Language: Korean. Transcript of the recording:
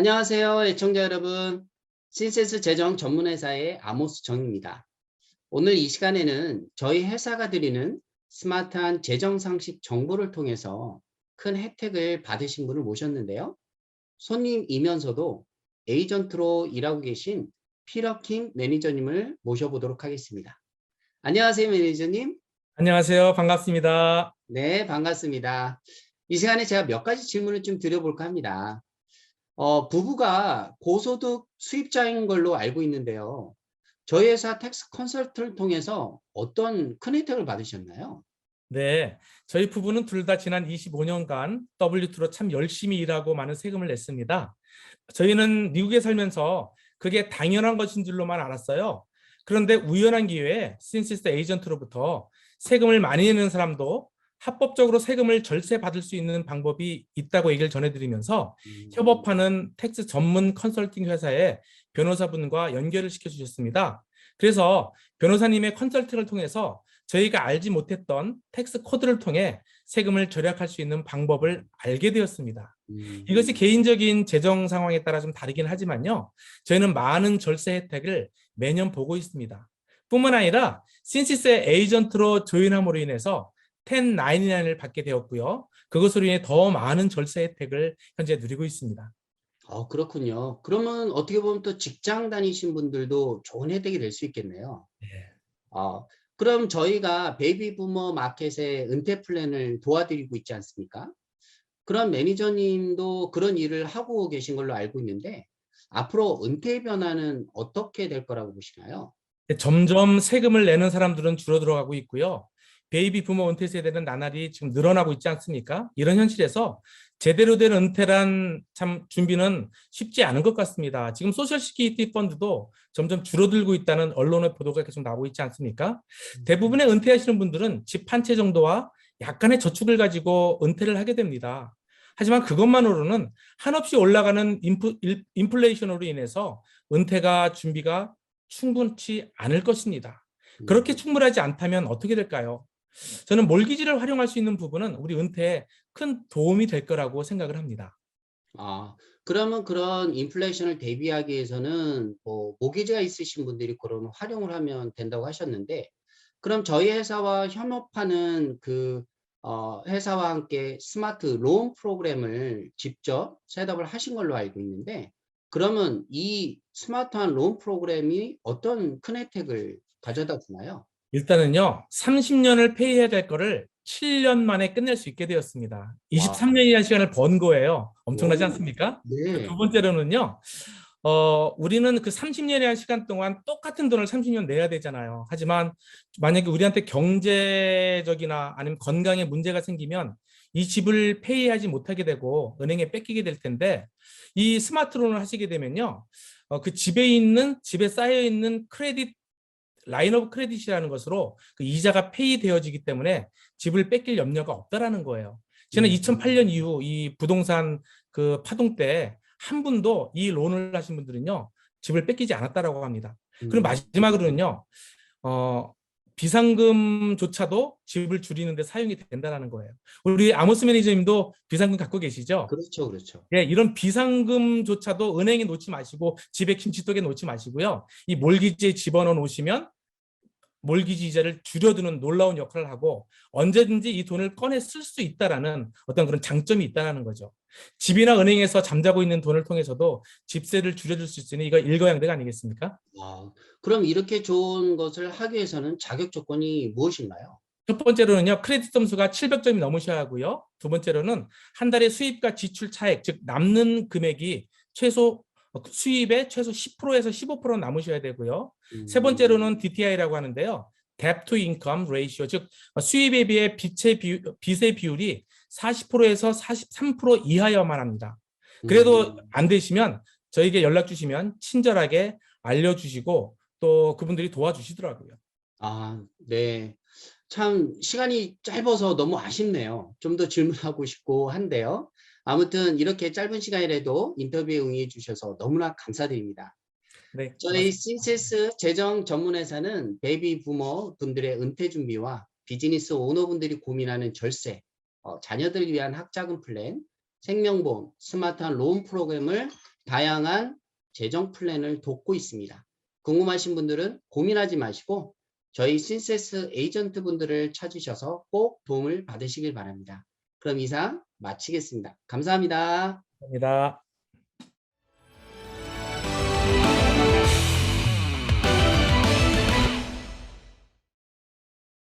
안녕하세요, 애청자 여러분. 신세스 재정 전문회사의 아모스 정입니다. 오늘 이 시간에는 저희 회사가 드리는 스마트한 재정 상식 정보를 통해서 큰 혜택을 받으신 분을 모셨는데요. 손님이면서도 에이전트로 일하고 계신 피러킴 매니저님을 모셔보도록 하겠습니다. 안녕하세요, 매니저님. 안녕하세요. 반갑습니다. 네, 반갑습니다. 이 시간에 제가 몇 가지 질문을 좀 드려볼까 합니다. 부부가 고소득 수입자인 걸로 알고 있는데요. 저희 회사 텍스 컨설트를 통해서 어떤 큰 혜택을 받으셨나요? 네, 저희 부부는 둘 다 지난 25년간 W2로 참 열심히 일하고 많은 세금을 냈습니다. 저희는 미국에 살면서 그게 당연한 것인 줄로만 알았어요. 그런데 우연한 기회에 신시스 에이전트로부터 세금을 많이 내는 사람도 합법적으로 세금을 절세받을 수 있는 방법이 있다고 얘기를 전해드리면서 협업하는 텍스 전문 컨설팅 회사의 변호사분과 연결을 시켜주셨습니다. 그래서 변호사님의 컨설팅을 통해서 저희가 알지 못했던 텍스 코드를 통해 세금을 절약할 수 있는 방법을 알게 되었습니다. 이것이 개인적인 재정 상황에 따라 좀 다르긴 하지만요. 저희는 많은 절세 혜택을 매년 보고 있습니다. 뿐만 아니라 신시스의 에이전트로 조인함으로 인해서 1099을 받게 되었고요. 그것으로 인해 더 많은 절세 혜택을 현재 누리고 있습니다. 그렇군요. 그러면 어떻게 보면 또 직장 다니신 분들도 좋은 혜택이 될 수 있겠네요. 네. 그럼 저희가 베이비 부머 마켓의 은퇴 플랜을 도와드리고 있지 않습니까? 그런 매니저님도 그런 일을 하고 계신 걸로 알고 있는데 앞으로 은퇴 변화는 어떻게 될 거라고 보시나요? 점점 세금을 내는 사람들은 줄어들어가고 있고요. 베이비 부모 은퇴 세대는 나날이 지금 늘어나고 있지 않습니까? 이런 현실에서 제대로 된 은퇴란 참 준비는 쉽지 않은 것 같습니다. 지금 소셜시큐리티 펀드도 점점 줄어들고 있다는 언론의 보도가 계속 나오고 있지 않습니까? 대부분의 은퇴하시는 분들은 집 한 채 정도와 약간의 저축을 가지고 은퇴를 하게 됩니다. 하지만 그것만으로는 한없이 올라가는 인플레이션으로 인해서 은퇴가 준비가 충분치 않을 것입니다. 그렇게 충분하지 않다면 어떻게 될까요? 저는 몰기지를 활용할 수 있는 부분은 우리 은퇴에 큰 도움이 될 거라고 생각을 합니다. 그러면 그런 인플레이션을 대비하기 위해서는 뭐 모기지가 있으신 분들이 그런 활용을 하면 된다고 하셨는데 그럼 저희 회사와 협업하는 그 회사와 함께 스마트 론 프로그램을 직접 셋업을 하신 걸로 알고 있는데 그러면 이 스마트한 론 프로그램이 어떤 큰 혜택을 가져다 주나요? 일단은요, 30년을 페이해야 될 거를 7년 만에 끝낼 수 있게 되었습니다. 와, 23년이라는 시간을 번 거예요. 엄청나지 오, 않습니까? 두 네. 번째로는요, 우리는 그 30년이라는 시간 동안 똑같은 돈을 30년 내야 되잖아요. 하지만 만약에 우리한테 경제적이나 아니면 건강에 문제가 생기면 이 집을 페이하지 못하게 되고 은행에 뺏기게 될 텐데 이 스마트론을 하시게 되면요. 그 집에 쌓여 있는 크레딧 라인 오브 크레딧이라는 것으로 그 이자가 페이되어지기 때문에 집을 뺏길 염려가 없다라는 거예요. 저는 음, 2008년 이후 이 부동산 그 파동 때 한 분도 이 론을 하신 분들은요 집을 뺏기지 않았다라고 합니다. 그리고 음. 마지막으로는요 비상금조차도 집을 줄이는 데 사용이 된다는 거예요. 우리 아모스 매니저님도 비상금 갖고 계시죠? 그렇죠, 그렇죠. 예, 이런 비상금조차도 은행에 놓지 마시고 집에 김치떡에 놓지 마시고요. 이 몰기지에 집어넣어 놓으시면 몰기지 이자를 줄여두는 놀라운 역할을 하고 언제든지 이 돈을 꺼내 쓸 수 있다라는 어떤 그런 장점이 있다는 거죠. 집이나 은행에서 잠자고 있는 돈을 통해서도 집세를 줄여줄 수 있으니 이거 일거양득 아니겠습니까? 그럼 이렇게 좋은 것을 하기 위해서는 자격 조건이 무엇인가요? 첫 번째로는요, 크레딧 점수가 700점이 넘으셔야 하고요. 두 번째로는 한 달의 수입과 지출 차액, 즉 남는 금액이 수입의 최소 10%에서 15% 남으셔야 되고요. 세 번째로는 DTI라고 하는데요. Debt to Income Ratio, 즉 수입에 비해 빚의 비율이 40%에서 43% 이하여야만 합니다. 그래도 안 되시면 저에게 연락 주시면 친절하게 알려주시고 또 그분들이 도와주시더라고요. 네. 참 시간이 짧아서 너무 아쉽네요. 좀 더 질문하고 싶고 한데요. 아무튼 이렇게 짧은 시간이라도 인터뷰에 응해 주셔서 너무나 감사드립니다. 네, 저희 고맙습니다. 신세스 재정 전문회사는 베이비 부머 분들의 은퇴 준비와 비즈니스 오너분들이 고민하는 절세, 자녀들을 위한 학자금 플랜, 생명보험, 스마트한 론 프로그램을 다양한 재정 플랜을 돕고 있습니다. 궁금하신 분들은 고민하지 마시고 저희 신세스 에이전트 분들을 찾으셔서 꼭 도움을 받으시길 바랍니다. 그럼 이상 마치겠습니다. 감사합니다. 감사합니다.